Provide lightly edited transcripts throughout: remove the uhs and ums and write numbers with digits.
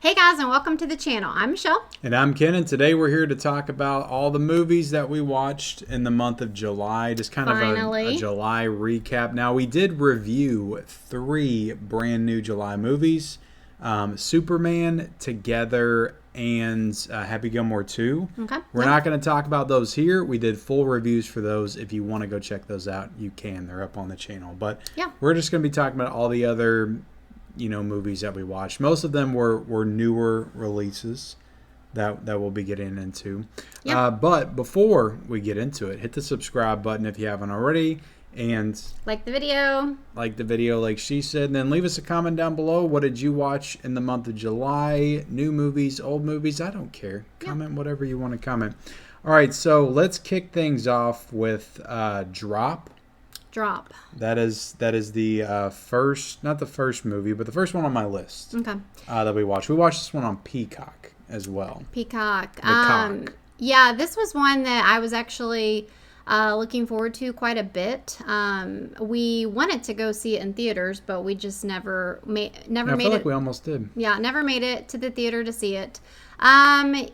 Hey guys, and welcome to the channel. I'm Michelle. And I'm Ken, and today we're here to talk about all the movies that we watched in the month of July. Just kind of a July recap. Now, we did review 3 brand new July movies. Superman, Together, and Happy Gilmore 2. Okay. We're not going to talk about those here. We did full reviews for those. If you want to go check those out, you can. They're up on the channel. But yeah, we're just going to be talking about all the other movies that we watched. Most of them were newer releases that we'll be getting into. Yep. But before we get into it, hit the subscribe button if you haven't already, and like the video. Like she said, and then leave us a comment down below. What did you watch in the month of July? New movies, old movies, I don't care. Comment whatever you want to comment. All right, so let's kick things off with Drop. That is the first, not the first movie, but the first one on my list. Okay. That we watched. We watched this one on Peacock as well. Peacock. Cock. Yeah, this was one that I was actually looking forward to quite a bit. We wanted to go see it in theaters, but we just never made I feel like we almost did. Yeah, never made it to the theater to see it. Yeah,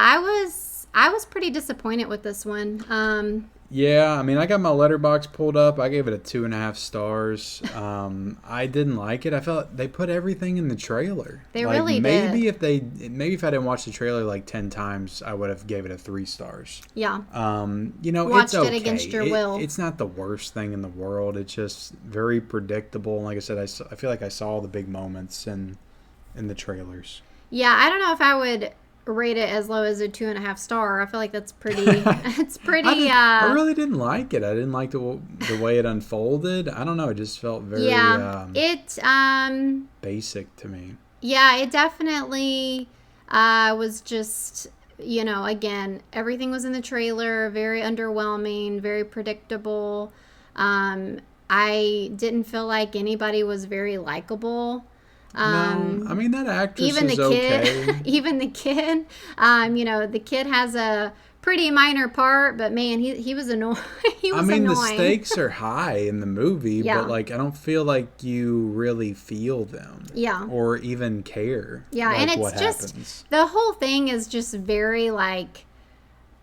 I was pretty disappointed with this one. Yeah, I mean, I got my Letterboxd pulled up. I gave it a 2.5 stars. I didn't like it. I felt they put everything in the trailer. They really did. Maybe if I didn't watch the trailer like 10 times, I would have gave it a 3 stars. Yeah. Watched it's okay. It against your will. It's not the worst thing in the world. It's just very predictable. And like I said, I feel like I saw all the big moments in the trailers. Yeah, I don't know if I would rate it as low as a 2.5 star. I feel like that's pretty. It's pretty. I really didn't like it. I didn't like the way it unfolded. I don't know. It just felt very. Yeah. Basic to me. Yeah, it definitely was just. Again, everything was in the trailer. Very underwhelming. Very predictable. I didn't feel like anybody was very likable. No, I mean, that actress even is the kid, okay. Even the kid, the kid has a pretty minor part, but man, he was annoying. Annoying. The stakes are high in the movie, but I don't feel like you really feel them. Yeah. Or even care. Yeah, and it's just happens. The whole thing is just very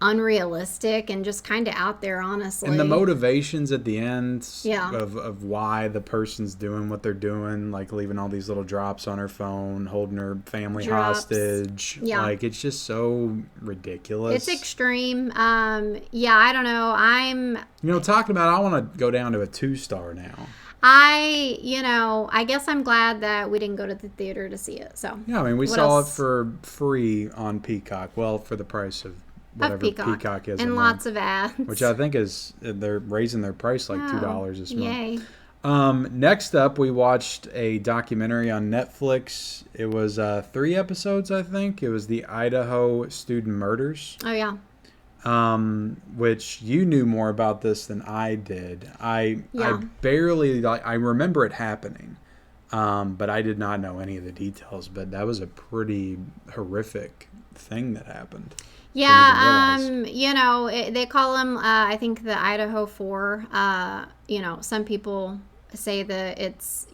unrealistic and just kind of out there, honestly. And the motivations at the end yeah. of why the person's doing what they're doing, like leaving all these little drops on her phone, holding her family hostage. Yeah. It's just so ridiculous. It's extreme. Yeah, I don't know. Talking about, I want to go down to a 2-star now. I guess I'm glad that we didn't go to the theater to see it. So yeah, I mean, we saw it for free on Peacock. Well, for the price of whatever Peacock is, and lots of ads, which I think is they're raising their price like $2 this month. Yay! Next up, we watched a documentary on Netflix. It was 3 episodes, I think. It was the Idaho student murders. Oh yeah. Which you knew more about this than I did. I barely I remember it happening, but I did not know any of the details. But that was a pretty horrific thing that happened. Yeah, they call them, I think, the Idaho 4. Some people say that it's,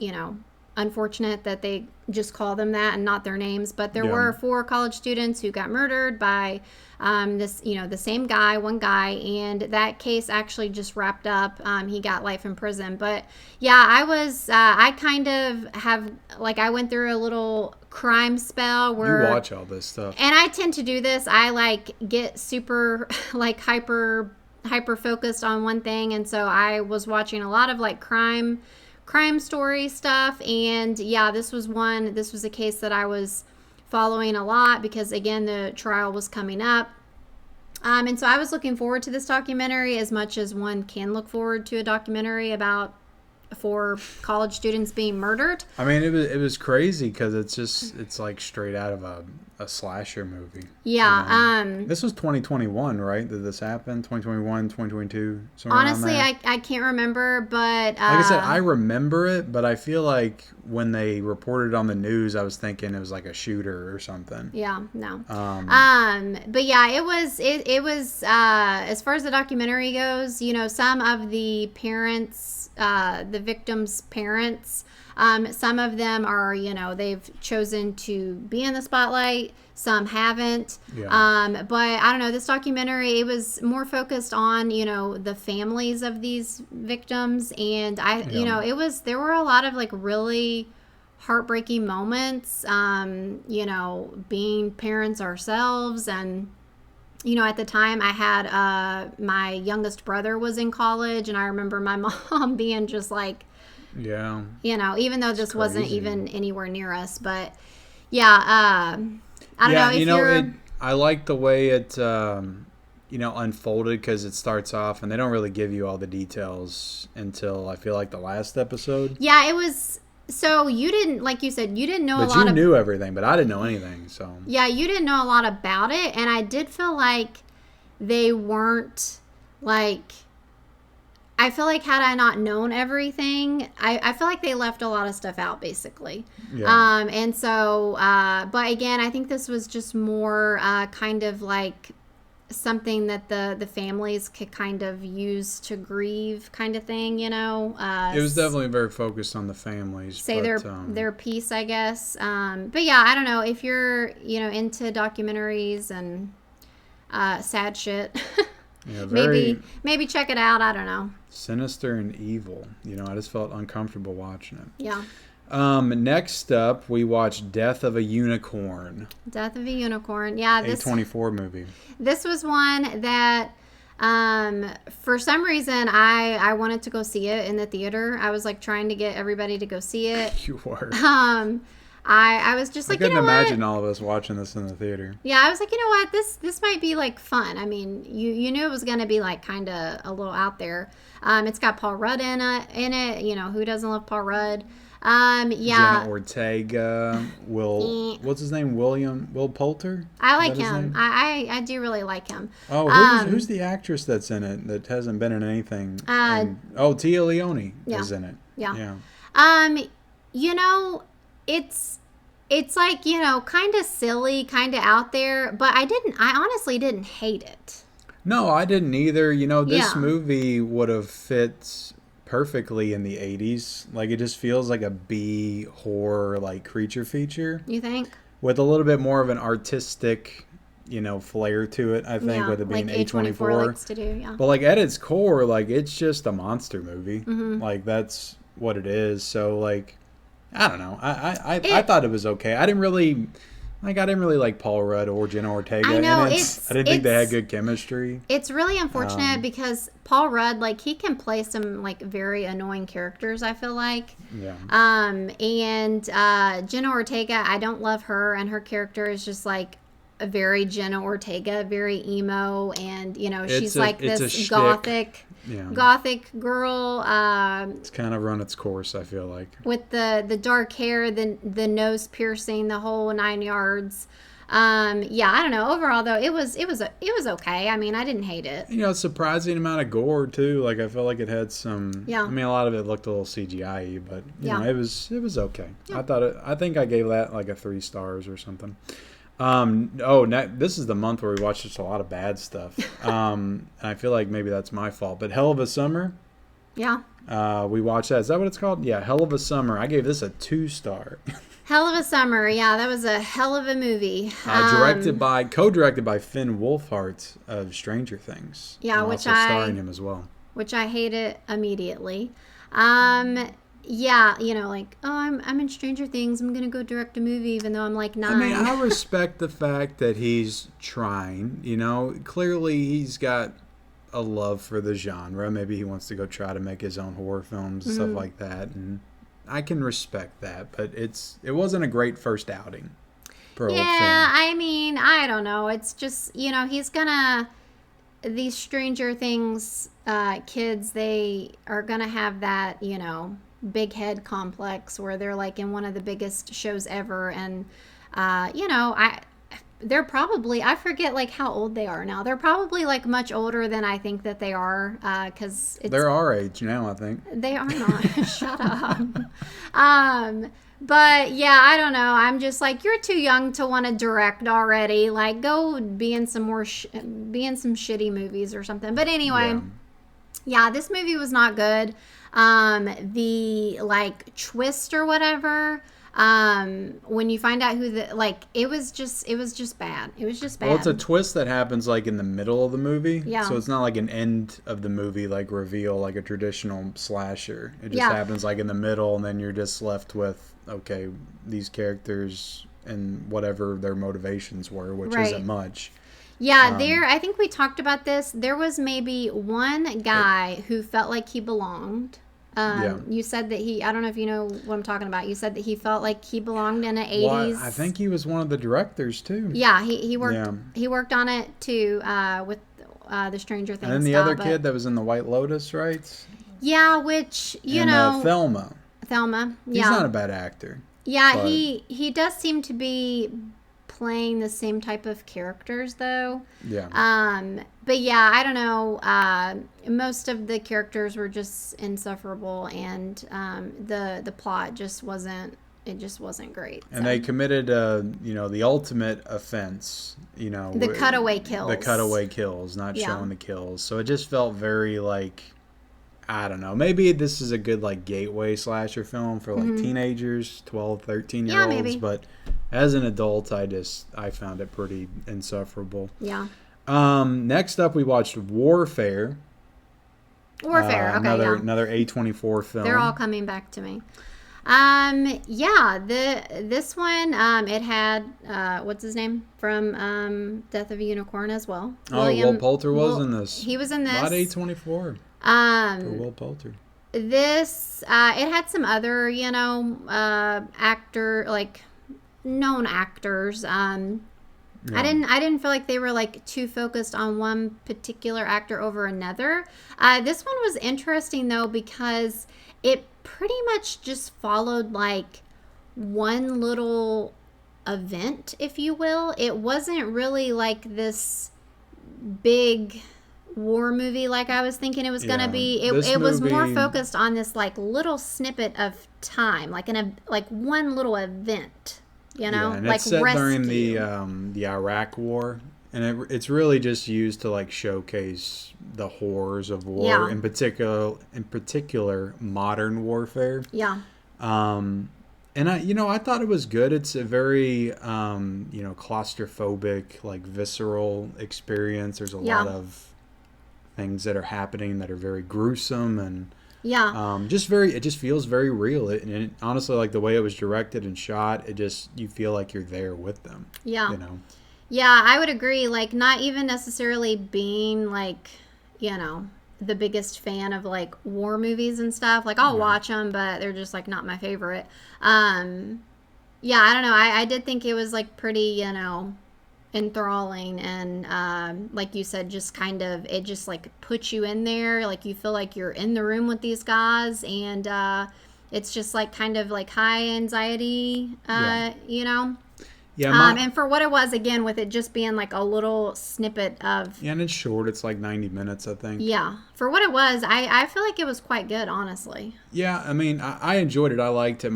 unfortunate that they just call them that and not their names. But there were 4 college students who got murdered by the same guy, one guy, and that case actually just wrapped up. He got life in prison. But yeah, I kind of have, I went through a little crime spell where you watch all this stuff, and I tend to do this. I get super hyper focused on one thing, and so I was watching a lot of crime story stuff. And yeah, this was a case that I was following a lot because, again, the trial was coming up. And so I was looking forward to this documentary as much as one can look forward to a documentary about 4 college students being murdered. I mean, it was crazy because it's like straight out of a a slasher movie. Yeah. This was 2021, right? Did this happen? 2021, 2022, somewhere Honestly, around there? I can't remember, but Like I said, I remember it, but I feel like when they reported on the news, I was thinking it was like a shooter or something. yeah, no. But yeah, it was as far as the documentary goes, some of the parents, the victims' parents, some of them are, they've chosen to be in the spotlight. Some haven't. Yeah. But I don't know. This documentary, it was more focused on, the families of these victims, and there were a lot of like really heartbreaking moments. Being parents ourselves, and at the time I had my youngest brother was in college, and I remember my mom being just like, Yeah. even though this wasn't crazy. even anywhere near us, but yeah, I don't know if you're. I like the way it, unfolded because it starts off and they don't really give you all the details until I feel like the last episode. Yeah, it was. So you didn't, like you said, you didn't know But a lot you of. knew everything, but I didn't know anything. So Yeah, you didn't know a lot about it, and I did feel like they weren't like. I feel like had I not known everything, I feel like they left a lot of stuff out, basically. yeah, And so, but again, I think this was just more kind of like something that the families could kind of use to grieve, kind of thing, it was definitely very focused on the families. say but, their piece, I guess. But yeah, I don't know if you're into documentaries and sad shit. Yeah, very maybe check it out. I don't know. sinister and evil. I just felt uncomfortable watching it. Yeah. Next up, we watched Death of a Unicorn, Death of a Unicorn. Yeah, A24 movie. this was one that for some reason I wanted to go see it in the theater. I was like trying to get everybody to go see it. You were. I was just I like, couldn't what? imagine all of us watching this in the theater. Yeah, I was like, what? This might be like fun. I mean, you knew it was gonna be like kind of a little out there. It's got Paul Rudd in it. Who doesn't love Paul Rudd? Yeah. Jenna Ortega, what's his name? Will Poulter? I like Is that his him. name? I do really like him. Oh, who's the actress that's in it that hasn't been in anything? Tia Leone is in it. Yeah. Yeah. It's like, kind of silly, kind of out there, but I honestly didn't hate it. No, I didn't either. This Yeah. movie would have fit perfectly in the 80s. Like, it just feels like a B horror, like, creature feature You think? with a little bit more of an artistic, flair to it, I think, Yeah, with it being like A24. likes to do, yeah. But, like, at its core, like, it's just a monster movie. Mm-hmm. Like, that's what it is. So, like, I don't know. I thought it was okay. I didn't really like Paul Rudd or Jenna Ortega. I know, and I didn't think they had good chemistry. It's really unfortunate because Paul Rudd, like, he can play some, like, very annoying characters, I feel like. Yeah. And Jenna Ortega, I don't love her, and her character is just, like, a very Jenna Ortega, very emo, and, she's like this gothic girl. It's kind of run its course, I feel like. With the dark hair, the nose piercing, the whole 9 yards. Yeah, I don't know. Overall, though, it was okay. I mean, I didn't hate it. Surprising amount of gore too. Like, I felt like it had some. Yeah. I mean, a lot of it looked a little CGI-y, but Yeah. it was okay. Yeah. I think I gave that like a 3 stars or something. This is the month where we watched just a lot of bad stuff. And I feel like maybe that's my fault. But Hell of a Summer, Yeah. we watched that. Is that what it's called? Yeah, Hell of a Summer. I gave this a 2 star. Hell of a Summer. Yeah, that was a hell of a movie. Co-directed by Finn Wolfhard of Stranger Things. Yeah, and which also starring him as well. Which I hated immediately. Yeah, like, I'm in Stranger Things. I'm gonna go direct a movie, even though I'm like 9. I mean, I respect the fact that he's trying. Clearly he's got a love for the genre. Maybe he wants to go try to make his own horror films and stuff like that, and I can respect that. But it wasn't a great first outing for old Finn. I mean, I don't know. It's just, he's gonna. These Stranger Things kids, they are gonna have that, big head complex where they're like in one of the biggest shows ever, and I they're probably, I forget like how old they are now. They're probably like much older than I think that they are, because They're our age now, I think. they are not. Shut up. But yeah, I don't know. I'm just like, you're too young to want to direct already. Like, go be in some more be in some shitty movies or something. But anyway, yeah, this movie was not good. The like twist or whatever, when you find out who the, like, it was just bad. It was just bad. Well, it's a twist that happens like in the middle of the movie. Yeah. So it's not like an end of the movie like reveal like a traditional slasher. It just Yeah. happens like in the middle, and then you're just left with, okay, these characters and whatever their motivations were, which Right. isn't much. Yeah, I think we talked about this. There was maybe one guy who felt like he belonged. Yeah. You said that I don't know if you know what I'm talking about. You said that he felt like he belonged in an 80s. Well, I think he was one of the directors too. Yeah, he worked Yeah. he worked on it too, with the Stranger Things And then the style, other but- kid that was in the White Lotus, right? Yeah, which, you and, know, Thelma. Thelma. He's Yeah. not a bad actor. Yeah, but- he does seem to be playing the same type of characters though. Yeah. But yeah, I don't know. Most of the characters were just insufferable, and the plot just wasn't. It just wasn't great. And so. they committed, the ultimate offense, The cutaway kills. The cutaway kills, not Yeah. showing the kills. So it just felt very like, I don't know. Maybe this is a good like gateway slasher film for like teenagers, 12, 13-year-olds. Mm-hmm. Yeah, maybe. But as an adult, I found it pretty insufferable. Yeah. Next up, we watched Warfare. Warfare. Okay. Another A24 film. They're all coming back to me. This one, it had what's his name from Death of a Unicorn as well. Will Poulter was in this. He was in this. About A24 for Will Poulter. This it had some other, actor, like known actors. Yeah. I didn't feel like they were like too focused on one particular actor over another. This one was interesting though, because it pretty much just followed like one little event, if you will. It wasn't really like this big war movie like I was thinking it was gonna be. It was more focused on this like little snippet of time, like one little event. And like it's set rescue. during the Iraq War, and it's really just used to like showcase the horrors of war, Yeah. in particular modern warfare. Yeah. And I thought it was good. It's a very claustrophobic, like visceral experience. There's a Yeah. lot of things that are happening that are very gruesome and. Yeah. It just feels very real. And honestly, like the way it was directed and shot, you feel like you're there with them. Yeah. Yeah, I would agree. Like, not even necessarily being like, the biggest fan of like war movies and stuff. Like, I'll watch them, but they're just like not my favorite. Yeah, I don't know. I did think it was like pretty, enthralling, and like you said, just kind of, it just like puts you in there. Like, you feel like you're in the room with these guys, and it's just like kind of like high anxiety, Yeah. And for what it was, again, with it just being like a little snippet of. Yeah, and it's short. It's like 90 minutes, I think. Yeah. For what it was, I feel like it was quite good, honestly. Yeah, I mean, I enjoyed it. I liked it.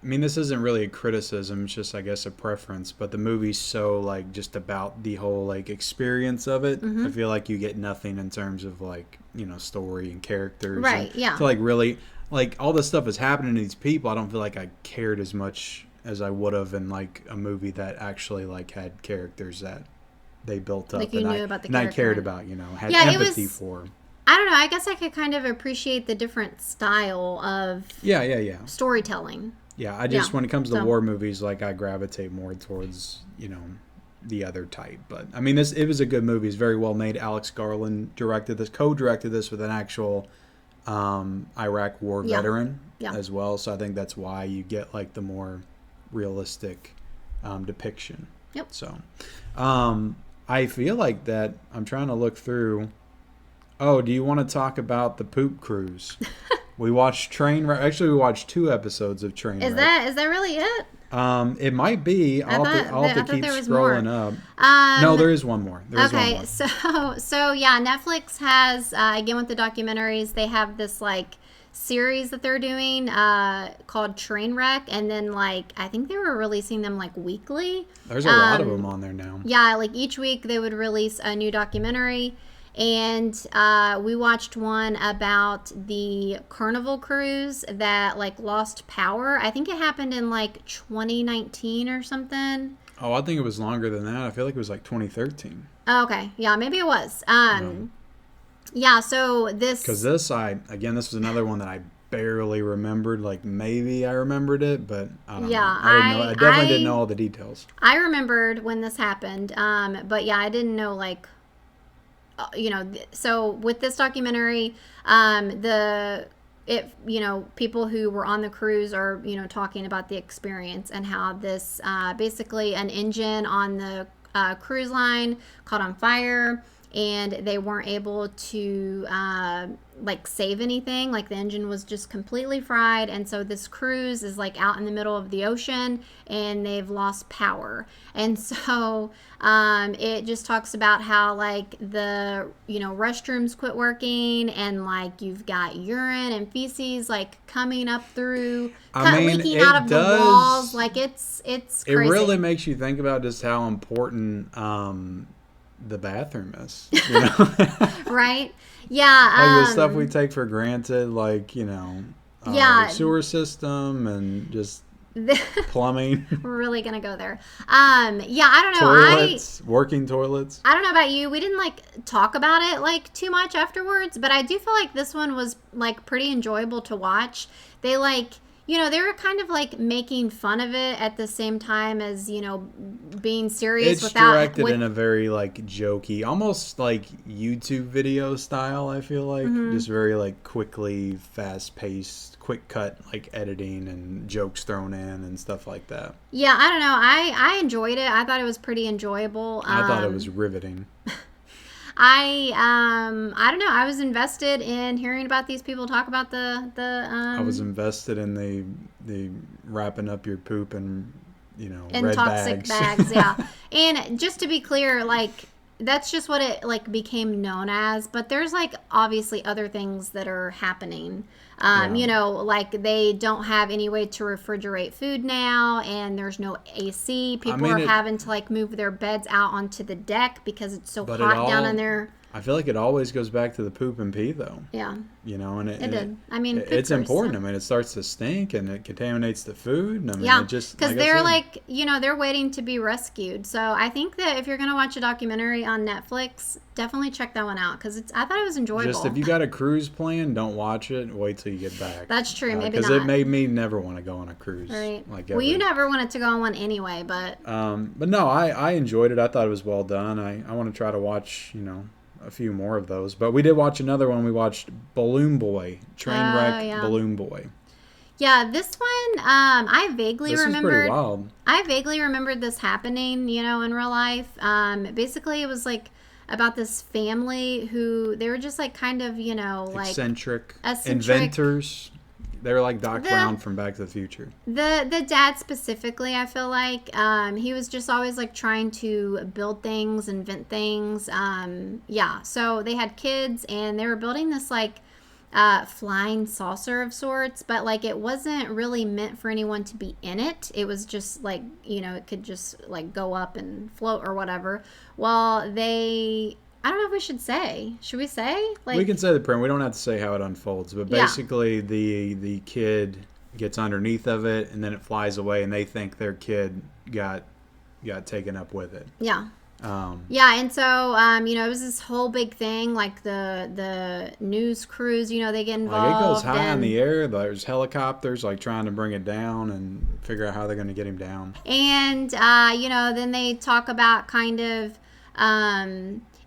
This isn't really a criticism. It's just, I guess, a preference. But the movie's so, like, just about the whole, like, experience of it. Mm-hmm. I feel like you get nothing in terms of, like, story and characters. Right, and yeah. I feel like really, like, all this stuff is happening to these people. I don't feel like I cared as much as I would have in like a movie that actually like had characters that they built up, Like you knew about the and I character. cared about, had Yeah, empathy for. I don't know. I guess I could kind of appreciate the different style of Yeah. storytelling. Yeah, I just, Yeah, when it comes to so- war movies, like I gravitate more towards, the other type. But I mean, it was a good movie. It's very well made. Alex Garland co-directed this with an actual Iraq War Yeah. veteran Yeah. as well. So I think that's why you get like the more realistic depiction. Yep. So I feel like that I'm trying to look through. Oh, do you want to talk about the poop cruise? We watched Trainwreck. Actually, we watched 2 episodes of Trainwreck. Is that really it? It might be. I'll have to keep there was more. scrolling up. No, there is one more. Okay, so yeah, Netflix has again with the documentaries, they have this like series that they're doing called Trainwreck, and then like I think they were releasing them like weekly. There's a lot of them on there now. Yeah, like each week they would release a new documentary. And we watched one about the Carnival cruise that like lost power. I think it happened in like 2019 or something. Oh, I think it was longer than that. I feel like it was like 2013. Oh, okay, yeah, maybe it was. Yeah. So this because this was another one that I barely remembered. Like maybe I remembered it, but I don't know. I definitely didn't know all the details. I remembered when this happened, but yeah, I didn't know like. So with this documentary, people who were on the cruise are, talking about the experience and how this, basically an engine on the cruise line caught on fire and they weren't able to, save anything. Like the engine was just completely fried. And so this cruise is like out in the middle of the ocean and they've lost power. And so it just talks about how like the, restrooms quit working and like you've got urine and feces like coming up through, leaking out of the walls. Like it's crazy. It really makes you think about just how important the bathroom is. Right? Yeah. Like the stuff we take for granted, like, sewer system and just plumbing. We're really going to go there. I don't know. Working toilets. I don't know about you. We didn't talk about it too much afterwards, but I do feel like this one was pretty enjoyable to watch. They they were kind of making fun of it at the same time as, being serious. It's directed in a very jokey, almost like YouTube video style, I feel like. Mm-hmm. Just very quickly, fast paced, quick cut, editing and jokes thrown in and stuff like that. Yeah, I don't know. I enjoyed it. I thought it was pretty enjoyable. I thought it was riveting. I don't know. I was invested in hearing about these people talk about the I was invested in the wrapping up your poop in in red toxic bags. Yeah. And just to be clear, that's just what it became known as, but there's obviously other things that are happening. They don't have any way to refrigerate food now, and there's no AC. People are having to move their beds out onto the deck because it's so hot down in there. I feel like it always goes back to the poop and pee, though. Yeah. And it did. I mean, it's important. So. It starts to stink and it contaminates the food. And it just because they're they're waiting to be rescued. So I think that if you're gonna watch a documentary on Netflix, definitely check that one out because I thought it was enjoyable. Just if you got a cruise plan, don't watch it. Wait till you get back. That's true. Maybe not. Because it made me never want to go on a cruise. Right. Well, you never wanted to go on one anyway, but. But no, I enjoyed it. I thought it was well done. I want to try to watch a few more of those, but we did watch another one. We watched Balloon Boy, Trainwreck. Balloon Boy. Yeah, this one I vaguely remembered. This was pretty wild. I vaguely remembered this happening, in real life. Basically, it was about this family who they were just kind of eccentric inventors. They were like Doc Brown from Back to the Future. The dad specifically, I feel like, he was just always trying to build things, invent things. So they had kids and they were building this flying saucer of sorts, but it wasn't really meant for anyone to be in it. It was just it could just go up and float or whatever. Well, I don't know if we should say. Should we say? We can say the premise. We don't have to say how it unfolds. But basically, the kid gets underneath of it, and then it flies away, and they think their kid got taken up with it. Yeah. And so, it was this whole big thing, the news crews, they get involved. It goes high in the air. There's helicopters, trying to bring it down and figure out how they're going to get him down. And, then they talk about kind of,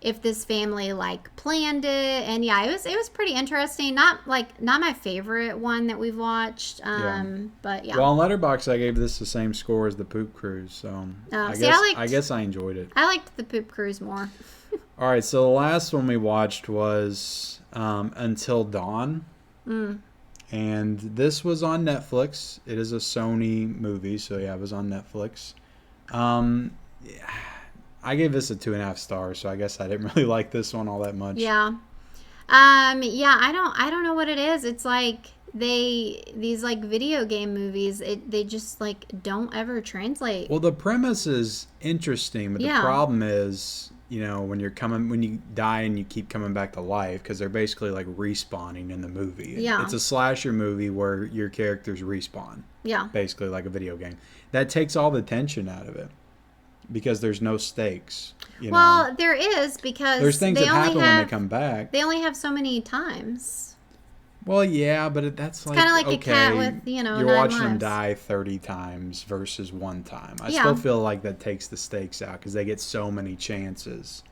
if this family planned it, and it was pretty interesting. Not my favorite one that we've watched, but yeah. Well, on Letterboxd I gave this the same score as the Poop Cruise, so I guess I enjoyed it. I liked the Poop Cruise more. All right, so the last one we watched was Until Dawn. And this was on Netflix. It is a Sony movie, so yeah, it was on Netflix. Um, I gave this a 2.5 stars, so I guess I didn't really like this one all that much. Yeah. Yeah, I don't know what it is. It's like these like video game movies, they just like don't ever translate. Well, the premise is interesting, but the Yeah. problem is, when you die and you keep coming back to life, because they're basically like respawning in the movie. Yeah. It's a slasher movie where your characters respawn, Yeah. basically like a video game. That takes all the tension out of it because there's no stakes. Well, there is, because There's things they that only happen when have they come back. they only have so many times. Well, yeah, but that's like, kinda like a okay, cat with, you're 9 watching them lives. die 30 times versus one time. I Yeah. still feel like that takes the stakes out because they get so many chances.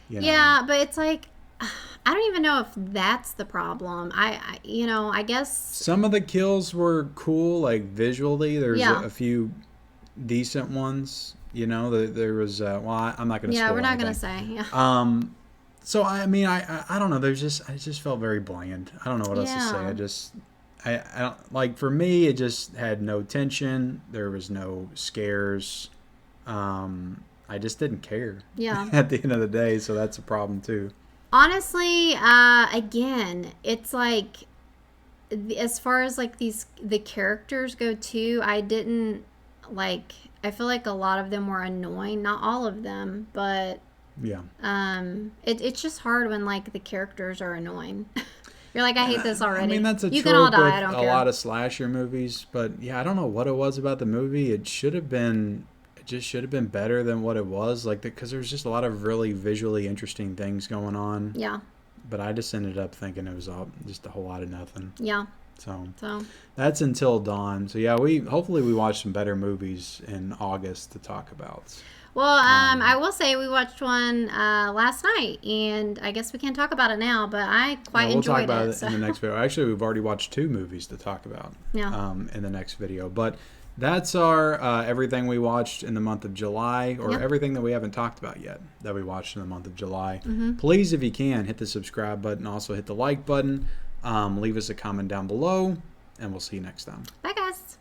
Yeah, but it's like, I don't even know if that's the problem. I guess. Some of the kills were cool, like visually. There's Yeah. a few decent ones. There was. Well, I'm not going to. Yeah, spoil we're not gonna anything. say. Yeah. So I mean, I don't know. I just felt very bland. I don't know what else to say. Yeah. I don't, like, for me, it just had no tension. There was no scares. I just didn't care. Yeah. At the end of the day, so that's a problem too. Honestly, again, it's like, as far as like the characters go too, I didn't like. I feel like a lot of them were annoying. Not all of them, but Yeah. it's just hard when like the characters are annoying. You're like, I hate this already. I mean, that's a you trope can all die. with I don't a care. lot of slasher movies, but yeah, I don't know what it was about the movie. It just should have been better than what it was, like, because there's just a lot of really visually interesting things going on. Yeah. But I just ended up thinking it was all just a whole lot of nothing. Yeah. So So. that's Until Dawn. So yeah, hopefully we watch some better movies in August to talk about. Well, I will say we watched one last night, and I guess we can't talk about it now, but I quite We'll talk enjoyed about it. it So. in the next video. Actually, we've already watched 2 movies to talk about. Yeah. In the next video, but that's our everything we watched in the month of July, or Yep. everything that we haven't talked about yet that we watched in the month of July. Mm-hmm. Please, if you can, hit the subscribe button. Also hit the like button. Leave us a comment down below, and we'll see you next time. Bye, guys.